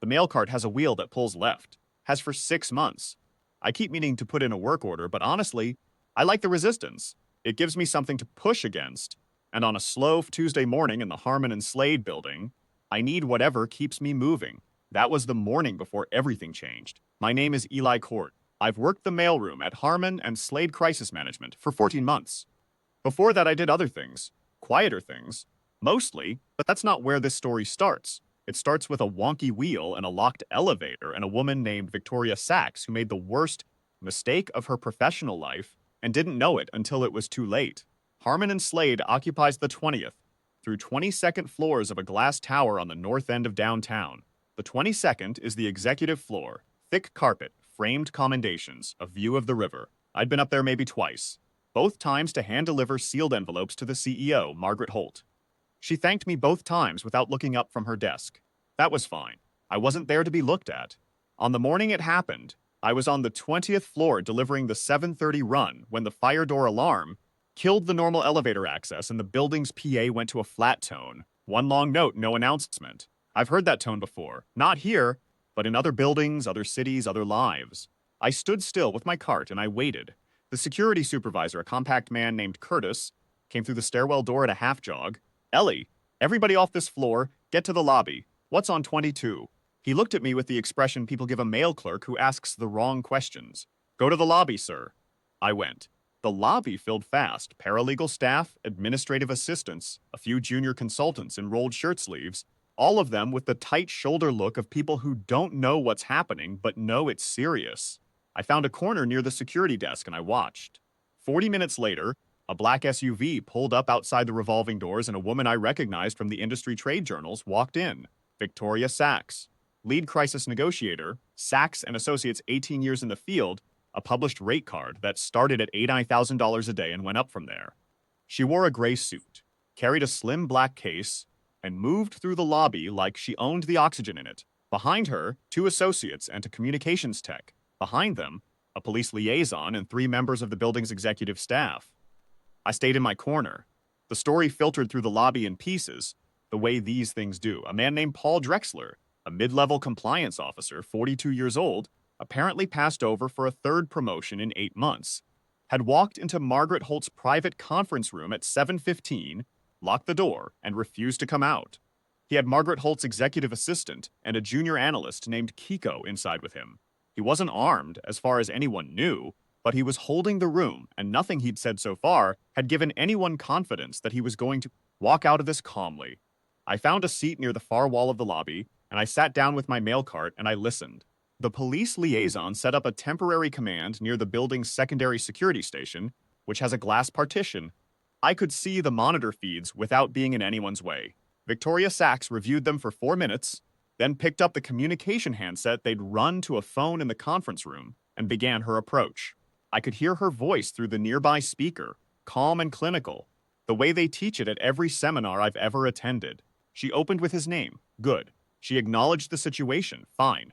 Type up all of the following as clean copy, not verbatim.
The mail cart has a wheel that pulls left. Has for 6 months. I keep meaning to put in a work order, but honestly, I like the resistance. It gives me something to push against. And on a slow Tuesday morning in the Harmon and Slade building, I need whatever keeps me moving. That was the morning before everything changed. My name is Eli Court. I've worked the mailroom at Harmon and Slade Crisis Management for 14 months. Before that, I did other things, quieter things, mostly, but that's not where this story starts. It starts with a wonky wheel and a locked elevator and a woman named Victoria Sachs who made the worst mistake of her professional life and didn't know it until it was too late. Harmon and Slade occupies the 20th through 22nd floors of a glass tower on the north end of downtown. The 22nd is the executive floor, thick carpet, framed commendations, a view of the river. I'd been up there maybe twice, both times to hand-deliver sealed envelopes to the CEO, Margaret Holt. She thanked me both times without looking up from her desk. That was fine. I wasn't there to be looked at. On the morning it happened, I was on the 20th floor delivering the 7:30 run when the fire door alarm killed the normal elevator access and the building's PA went to a flat tone. One long note, no announcement. I've heard that tone before. Not here, but in other buildings, other cities, other lives. I stood still with my cart and I waited. The security supervisor, a compact man named Curtis, came through the stairwell door at a half jog. Ellie, everybody off this floor, get to the lobby. What's on 22? He looked at me with the expression people give a mail clerk who asks the wrong questions. Go to the lobby, sir. I went. The lobby filled fast. Paralegal staff, administrative assistants, a few junior consultants in rolled shirt sleeves, all of them with the tight shoulder look of people who don't know what's happening but know it's serious. I found a corner near the security desk and I watched. 40 minutes later, a black SUV pulled up outside the revolving doors and a woman I recognized from the industry trade journals walked in. Victoria Sachs, lead crisis negotiator, Sachs and Associates 18 years in the field, a published rate card that started at $89,000 a day and went up from there. She wore a gray suit, carried a slim black case, and moved through the lobby like she owned the oxygen in it. Behind her, 2 associates and a communications tech. Behind them, a police liaison and 3 members of the building's executive staff. I stayed in my corner. The story filtered through the lobby in pieces, the way these things do. A man named Paul Drexler, a mid-level compliance officer, 42 years old, apparently passed over for a 3rd promotion in 8 months, had walked into Margaret Holt's private conference room at 7:15, locked the door, and refused to come out. He had Margaret Holt's executive assistant and a junior analyst named Kiko inside with him. He wasn't armed, as far as anyone knew, but he was holding the room, and nothing he'd said so far had given anyone confidence that he was going to walk out of this calmly. I found a seat near the far wall of the lobby, and I sat down with my mail cart and I listened. The police liaison set up a temporary command near the building's secondary security station, which has a glass partition. I could see the monitor feeds without being in anyone's way. Victoria Sachs reviewed them for 4 minutes, then picked up the communication handset they'd run to a phone in the conference room and began her approach. I could hear her voice through the nearby speaker, calm and clinical, the way they teach it at every seminar I've ever attended. She opened with his name. Good. She acknowledged the situation. Fine.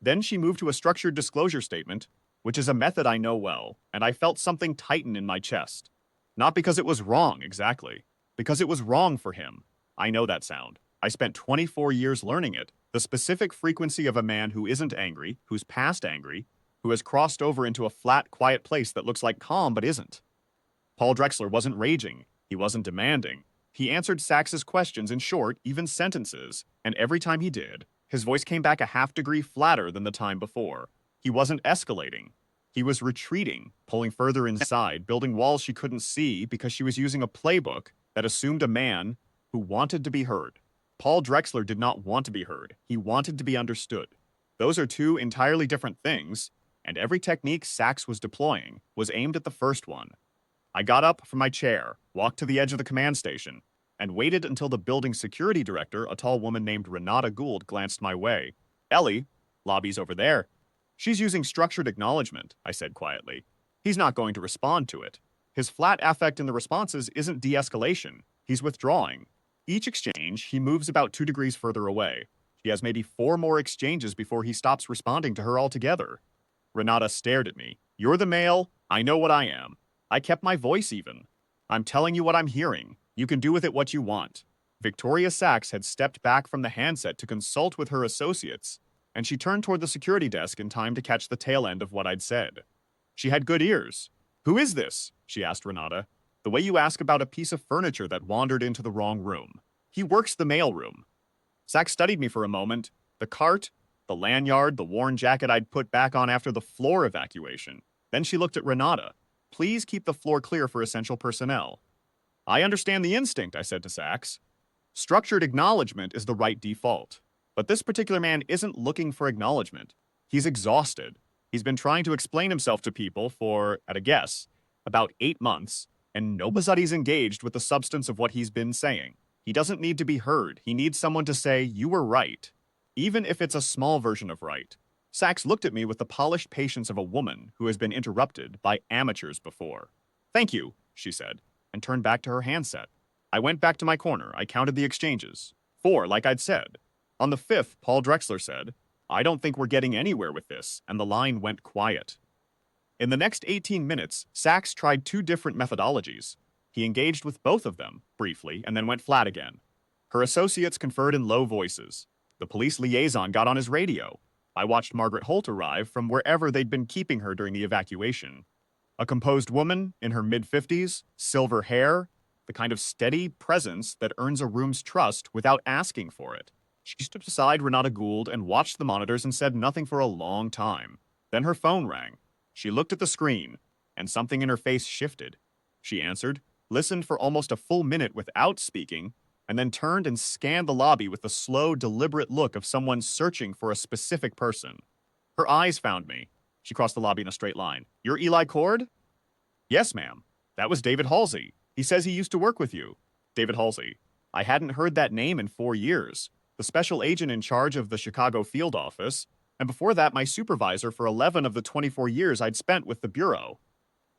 Then she moved to a structured disclosure statement, which is a method I know well, and I felt something tighten in my chest. Not because it was wrong, exactly. Because it was wrong for him. I know that sound. I spent 24 years learning it. The specific frequency of a man who isn't angry, who's past angry, who has crossed over into a flat, quiet place that looks like calm but isn't. Paul Drexler wasn't raging. He wasn't demanding. He answered Sachs's questions in short, even sentences, and every time he did, his voice came back a half-degree flatter than the time before. He wasn't escalating. He was retreating, pulling further inside, building walls she couldn't see because she was using a playbook that assumed a man who wanted to be heard. Paul Drexler did not want to be heard. He wanted to be understood. Those are 2 entirely different things, and every technique Sachs was deploying was aimed at the first one. I got up from my chair, walked to the edge of the command station, and waited until the building's security director, a tall woman named Renata Gould, glanced my way. Ellie, lobby's over there. She's using structured acknowledgement, I said quietly. He's not going to respond to it. His flat affect in the responses isn't de-escalation. He's withdrawing. Each exchange, he moves about 2 degrees further away. He has maybe 4 more exchanges before he stops responding to her altogether. Renata stared at me. You're the male. I know what I am. I kept my voice even. I'm telling you what I'm hearing. You can do with it what you want. Victoria Sachs had stepped back from the handset to consult with her associates, and she turned toward the security desk in time to catch the tail end of what I'd said. She had good ears. "Who is this?" she asked Renata. "The way you ask about a piece of furniture that wandered into the wrong room. He works the mailroom." Sachs studied me for a moment. The cart, the lanyard, the worn jacket I'd put back on after the floor evacuation. Then she looked at Renata. "Please keep the floor clear for essential personnel." "I understand the instinct," I said to Sachs. "Structured acknowledgement is the right default. But this particular man isn't looking for acknowledgement. He's exhausted. He's been trying to explain himself to people for, at a guess, about 8 months, and nobody's engaged with the substance of what he's been saying. He doesn't need to be heard. He needs someone to say, 'You were right,' even if it's a small version of right." Sachs looked at me with the polished patience of a woman who has been interrupted by amateurs before. "Thank you," she said, and turned back to her handset. I went back to my corner. I counted the exchanges. 4, like I'd said. On the 5th, Paul Drexler said, "I don't think we're getting anywhere with this," and the line went quiet. In the next 18 minutes, Sachs tried 2 different methodologies. He engaged with both of them, briefly, and then went flat again. Her associates conferred in low voices. The police liaison got on his radio. I watched Margaret Holt arrive from wherever they'd been keeping her during the evacuation. A composed woman in her mid-50s, silver hair, the kind of steady presence that earns a room's trust without asking for it. She stood beside Renata Gould and watched the monitors and said nothing for a long time. Then her phone rang. She looked at the screen, and something in her face shifted. She answered, listened for almost a full minute without speaking, and then turned and scanned the lobby with the slow, deliberate look of someone searching for a specific person. Her eyes found me. She crossed the lobby in a straight line. "You're Eli Cord?" "Yes, ma'am. That was David Halsey. He says he used to work with you." David Halsey. I hadn't heard that name in 4 years. The special agent in charge of the Chicago field office, and before that my supervisor for 11 of the 24 years I'd spent with the Bureau.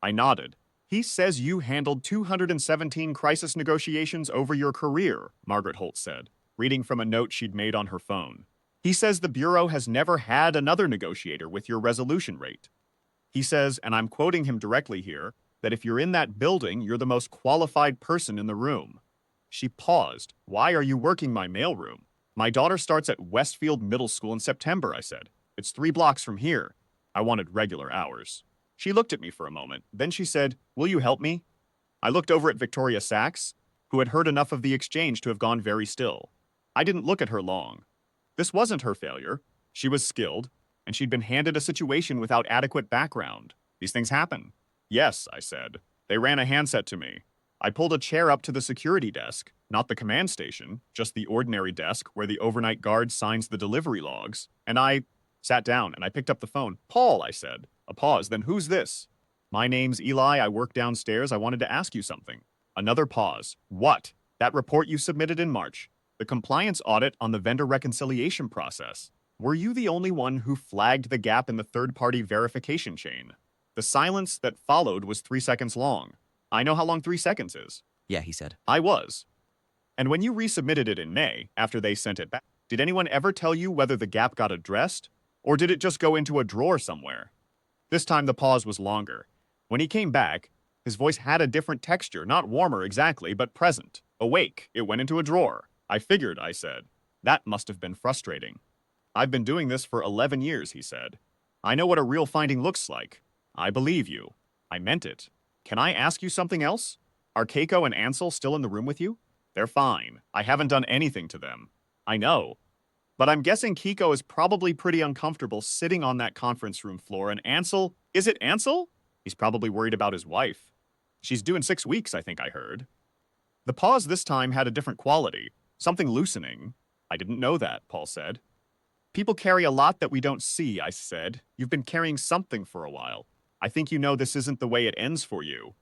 I nodded. "He says you handled 217 crisis negotiations over your career," Margaret Holt said, reading from a note she'd made on her phone. "He says the Bureau has never had another negotiator with your resolution rate. He says, and I'm quoting him directly here, that if you're in that building, you're the most qualified person in the room." She paused. "Why are you working my mailroom?" "My daughter starts at Westfield Middle School in September," I said. "It's 3 blocks from here." I wanted regular hours. She looked at me for a moment. Then she said, "Will you help me?" I looked over at Victoria Sachs, who had heard enough of the exchange to have gone very still. I didn't look at her long. This wasn't her failure. She was skilled, and she'd been handed a situation without adequate background. These things happen. "Yes," I said. "They ran a handset to me. I pulled a chair up to the security desk, not the command station, just the ordinary desk where the overnight guard signs the delivery logs, and I sat down and I picked up the phone. 'Paul,' I said. A pause, then 'Who's this?' 'My name's Eli. I work downstairs. I wanted to ask you something.' Another pause. 'What?' 'That report you submitted in March. The compliance audit on the vendor reconciliation process. Were you the only one who flagged the gap in the third-party verification chain?' The silence that followed was 3 seconds long. I know how long 3 seconds is." "Yeah," he said. I was. "And when you resubmitted it in May, after they sent it back, did anyone ever tell you whether the gap got addressed? Or did it just go into a drawer somewhere?" This time the pause was longer. When he came back, his voice had a different texture, not warmer exactly, but present. "Awake. It went into a drawer." "I figured," I said. "That must have been frustrating." "I've been doing this for 11 years, he said. "I know what a real finding looks like." "I believe you." I meant it. "Can I ask you something else? Are Keiko and Ansel still in the room with you?" "They're fine. I haven't done anything to them." "I know. But I'm guessing Keiko is probably pretty uncomfortable sitting on that conference room floor, and Ansel, is it Ansel? He's probably worried about his wife. She's due in 6 weeks, I think I heard." The pause this time had a different quality, something loosening. "I didn't know that," Paul said. "People carry a lot that we don't see," I said. "You've been carrying something for a while. I think you know this isn't the way it ends for you.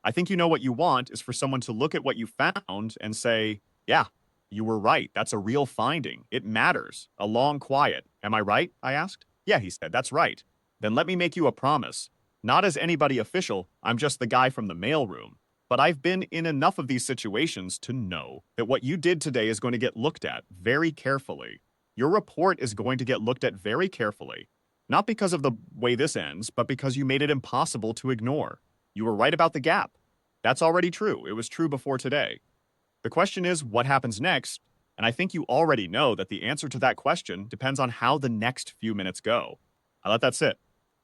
I think you know what you want is for someone to look at what you found and say, 'Yeah, you were right. That's a real finding. It matters.' A long quiet. 'Am I right?' I asked. 'Yeah,' he said. 'That's right.' 'Then let me make you a promise. Not as anybody official, I'm just the guy from the mailroom. But I've been in enough of these situations to know that what you did today is going to get looked at very carefully. Your report is going to get looked at very carefully. Not because of the way this ends, but because you made it impossible to ignore. You were right about the gap. That's already true. It was true before today. The question is, what happens next? And I think you already know that the answer to that question depends on how the next few minutes go. I let that sit.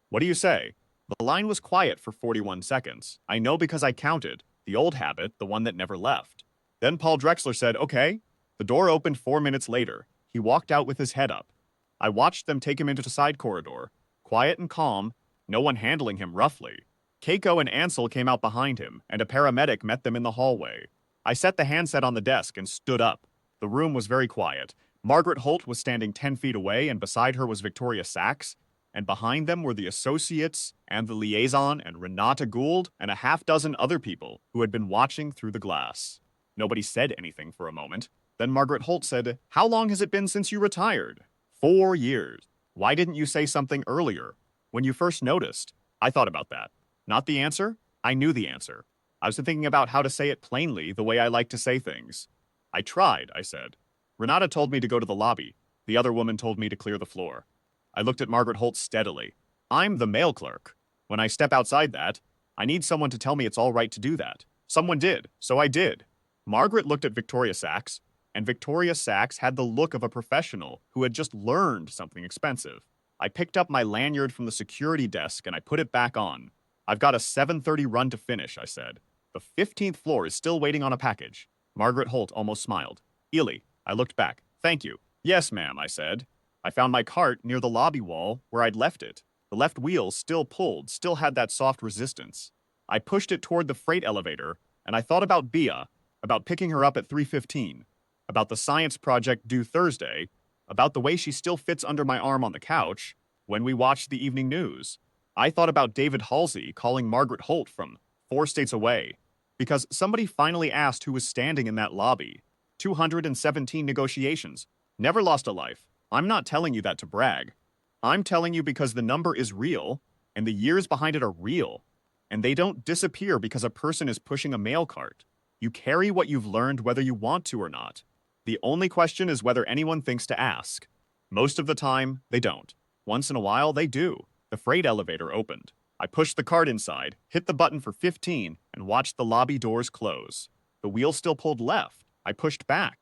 What do you say? The line was quiet for 41 seconds. I know because I counted. The old habit, the one that never left. Then Paul Drexler said, okay. The door opened 4 minutes later. He walked out with his head up. I watched them take him into the side corridor. Quiet and calm, no one handling him roughly. Keiko and Ansel came out behind him, and a paramedic met them in the hallway. I set the handset on the desk and stood up. The room was very quiet. Margaret Holt was standing 10 feet away, and beside her was Victoria Sachs, and behind them were the associates and the liaison and Renata Gould and a half-dozen other people who had been watching through the glass. Nobody said anything for a moment. Then Margaret Holt said, "How long has it been since you retired?" 4 years. Why didn't you say something earlier? When you first noticed? I thought about that. Not the answer? I knew the answer. I was thinking about how to say it plainly, the way I like to say things. I tried, I said. Renata told me to go to the lobby. The other woman told me to clear the floor. I looked at Margaret Holt steadily. I'm the mail clerk. When I step outside that, I need someone to tell me it's all right to do that. Someone did, so I did. Margaret looked at Victoria Sachs, and Victoria Sachs had the look of a professional who had just learned something expensive. I picked up my lanyard from the security desk and I put it back on. I've got a 7:30 run to finish, I said. The 15th floor is still waiting on a package. Margaret Holt almost smiled. Ely, I looked back. Thank you. Yes, ma'am, I said. I found my cart near the lobby wall where I'd left it. The left wheel still pulled, still had that soft resistance. I pushed it toward the freight elevator, and I thought about Bea, about picking her up at 3:15, about the science project due Thursday, about the way she still fits under my arm on the couch when we watched the evening news. I thought about David Halsey calling Margaret Holt from 4 states away, because somebody finally asked who was standing in that lobby. 217 negotiations. Never lost a life. I'm not telling you that to brag. I'm telling you because the number is real, and the years behind it are real, and they don't disappear because a person is pushing a mail cart. You carry what you've learned whether you want to or not. The only question is whether anyone thinks to ask. Most of the time, they don't. Once in a while, they do. The freight elevator opened. I pushed the cart inside, hit the button for 15, and watched the lobby doors close. The wheel still pulled left. I pushed back.